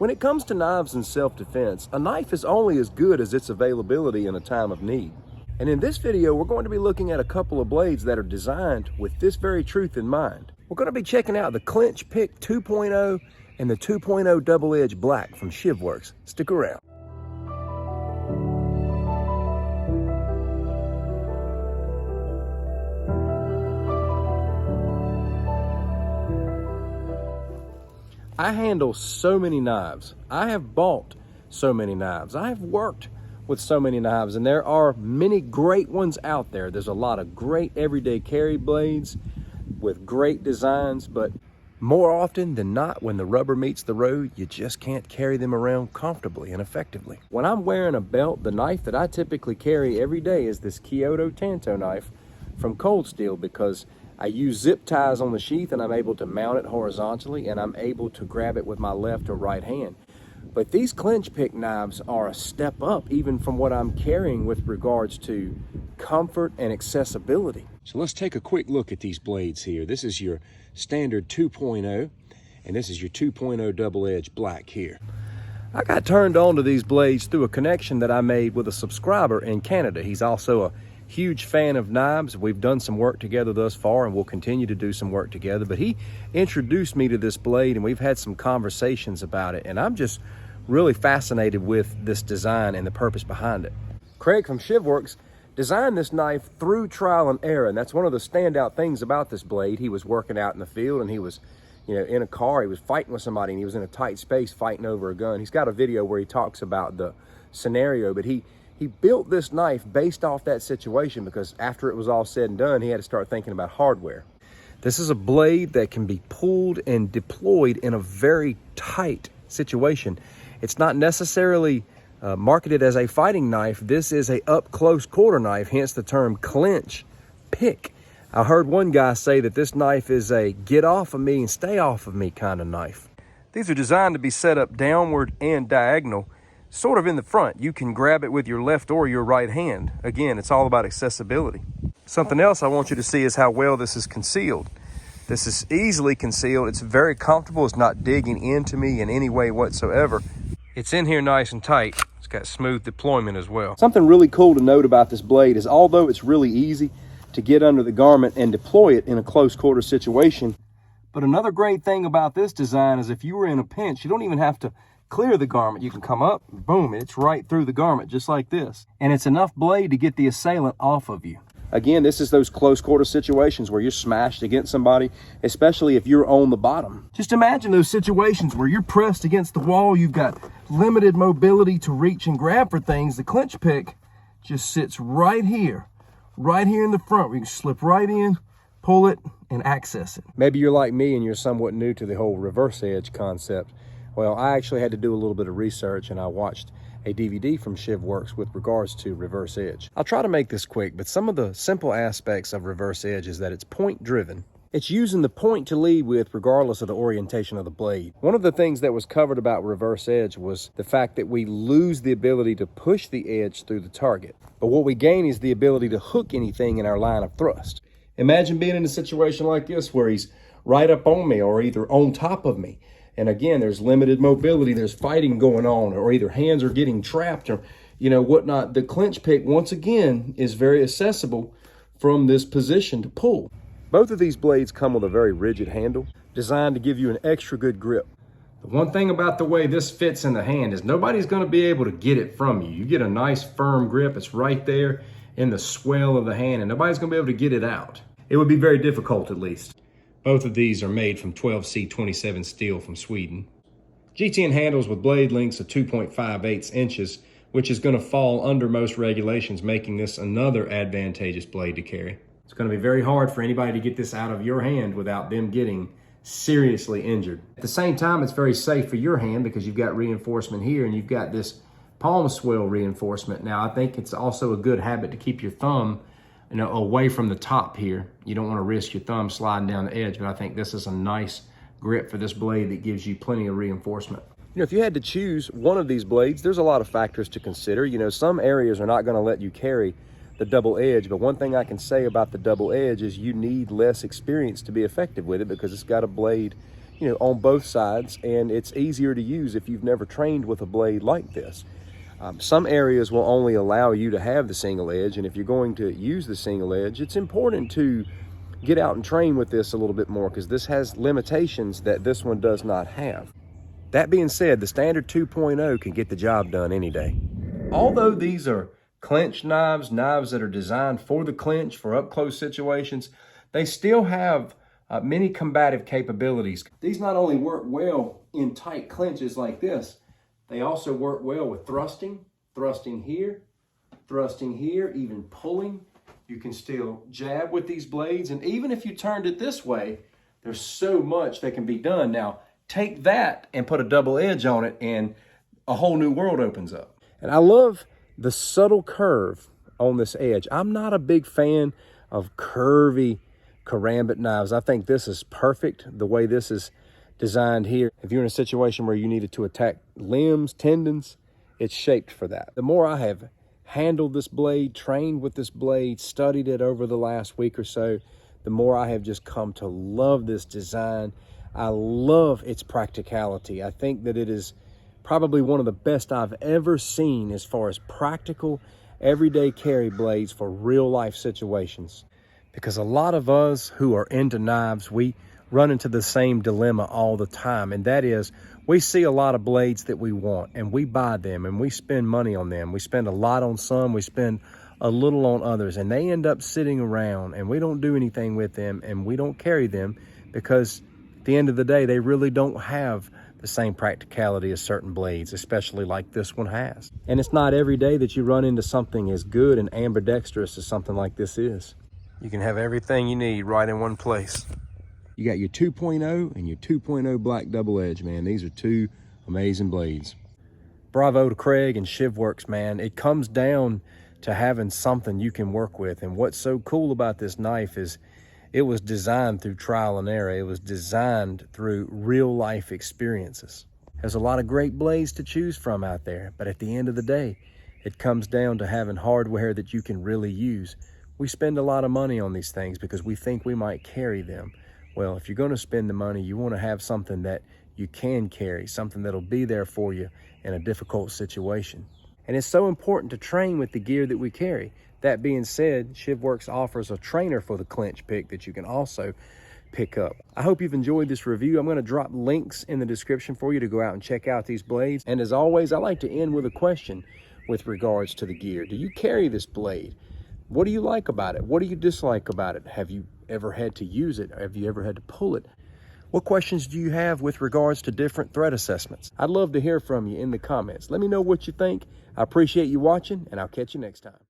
When it comes to knives and self-defense, a knife is only as good as its availability in a time of need. And in this video, we're going to be looking at a couple of blades that are designed with this very truth in mind. We're going to be checking out the Clinch Pick 2.0 and the 2.0 Double Edge Black from ShivWorks. Stick around. I handle so many knives. I have bought so many knives. I have worked with so many knives, and there are many great ones out there. There's a lot of great everyday carry blades with great designs, but more often than not, when the rubber meets the road, you just can't carry them around comfortably and effectively. When I'm wearing a belt, the knife that I typically carry every day is this Kyoto Tanto knife from Cold Steel, because I use zip ties on the sheath and I'm able to mount it horizontally, and I'm able to grab it with my left or right hand. But these Clinch Pick knives are a step up even from what I'm carrying with regards to comfort and accessibility. So let's take a quick look at these blades here. This is your standard 2.0 and this is your 2.0 Double Edge Black here. I got turned on to these blades through a connection that I made with a subscriber in Canada. He's also a huge fan of knives. We've done some work together thus far and we'll continue to do some work together, but he introduced me to this blade and we've had some conversations about it, and I'm just really fascinated with this design and the purpose behind it. Craig from ShivWorks designed this knife through trial and error, and that's one of the standout things about this blade. He was working out in the field and he was, in a car, he was fighting with somebody and he was in a tight space fighting over a gun. He's got a video where he talks about the scenario, but he built this knife based off that situation, because after it was all said and done, he had to start thinking about hardware. This is a blade that can be pulled and deployed in a very tight situation. It's not necessarily marketed as a fighting knife. This is a up close quarter knife, hence the term Clinch Pick. I heard one guy say that this knife is a get off of me and stay off of me kind of knife. These are designed to be set up downward and diagonal, sort of in the front. You can grab it with your left or your right hand. Again, it's all about accessibility. Something else I want you to see is how well this is concealed. This is easily concealed. It's very comfortable. It's not digging into me in any way whatsoever. It's in here nice and tight. It's got smooth deployment as well. Something really cool to note about this blade is, although it's really easy to get under the garment and deploy it in a close quarter situation, but another great thing about this design is if you were in a pinch, you don't even have to clear the garment. You can come up, boom, it's right through the garment just like this. And it's enough blade to get the assailant off of you. Again, this is those close quarter situations where you're smashed against somebody, especially if you're on the bottom. Just imagine those situations where you're pressed against the wall, you've got limited mobility to reach and grab for things. The Clinch Pick just sits right here in the front, where you can slip right in, pull it, and access it. Maybe you're like me and you're somewhat new to the whole reverse edge concept. Well, I actually had to do a little bit of research and I watched a DVD from ShivWorks with regards to reverse edge. I'll try to make this quick, but some of the simple aspects of reverse edge is that it's point driven. It's using the point to lead with regardless of the orientation of the blade. One of the things that was covered about reverse edge was the fact that we lose the ability to push the edge through the target, but what we gain is the ability to hook anything in our line of thrust. Imagine being in a situation like this where he's right up on me or either on top of me. And again, there's limited mobility, there's fighting going on, or either hands are getting trapped or, whatnot. The Clinch Pick, once again, is very accessible from this position to pull. Both of these blades come with a very rigid handle, designed to give you an extra good grip. The one thing about the way this fits in the hand is nobody's gonna be able to get it from you. You get a nice firm grip, it's right there in the swell of the hand, and nobody's gonna be able to get it out. It would be very difficult, at least. Both of these are made from 12C27 steel from Sweden. GTN handles with blade lengths of 2.58 inches, which is going to fall under most regulations, making this another advantageous blade to carry. It's going to be very hard for anybody to get this out of your hand without them getting seriously injured. At the same time, it's very safe for your hand because you've got reinforcement here and you've got this palm swell reinforcement. Now, I think it's also a good habit to keep your thumb away from the top here. You don't want to risk your thumb sliding down the edge, but I think this is a nice grip for this blade that gives you plenty of reinforcement. If you had to choose one of these blades, there's a lot of factors to consider. Some areas are not going to let you carry the double edge, but one thing I can say about the double edge is you need less experience to be effective with it because it's got a blade, on both sides, and it's easier to use if you've never trained with a blade like this. Some areas will only allow you to have the single edge, and if you're going to use the single edge, it's important to get out and train with this a little bit more, because this has limitations that this one does not have. That being said, the standard 2.0 can get the job done any day. Although these are clinch knives, knives that are designed for the clinch, for up close situations, they still have many combative capabilities. These not only work well in tight clinches like this, they also work well with thrusting here, even pulling. You can still jab with these blades, and even if you turned it this way, there's so much that can be done. Now, take that and put a double edge on it, and a whole new world opens up. And I love the subtle curve on this edge. I'm not a big fan of curvy karambit knives. I think this is perfect the way this is designed here. If you're in a situation where you needed to attack limbs, tendons, it's shaped for that. The more I have handled this blade, trained with this blade, studied it over the last week or so, the more I have just come to love this design. I love its practicality. I think that it is probably one of the best I've ever seen as far as practical, everyday carry blades for real life situations. Because a lot of us who are into knives, we run into the same dilemma all the time, and that is we see a lot of blades that we want, and we buy them, and we spend money on them. We spend a lot on some, we spend a little on others, and they end up sitting around, and we don't do anything with them, and we don't carry them, because at the end of the day, they really don't have the same practicality as certain blades, especially like this one has. And it's not every day that you run into something as good and ambidextrous as something like this is. You can have everything you need right in one place. You got your 2.0 and your 2.0 black double edge, man. These are two amazing blades. Bravo to Craig and ShivWorks, man. It comes down to having something you can work with. And what's so cool about this knife is it was designed through trial and error. It was designed through real life experiences. There's a lot of great blades to choose from out there, but at the end of the day, it comes down to having hardware that you can really use. We spend a lot of money on these things because we think we might carry them. Well, if you're going to spend the money, you want to have something that you can carry, something that'll be there for you in a difficult situation. And it's so important to train with the gear that we carry. That being said, ShivWorks offers a trainer for the clinch pick that you can also pick up. I hope you've enjoyed this review. I'm going to drop links in the description for you to go out and check out these blades. And as always, I like to end with a question with regards to the gear. Do you carry this blade? What do you like about it? What do you dislike about it? Have you ever had to use it? Have you ever had to pull it? What questions do you have with regards to different threat assessments? I'd love to hear from you in the comments. Let me know what you think. I appreciate you watching, and I'll catch you next time.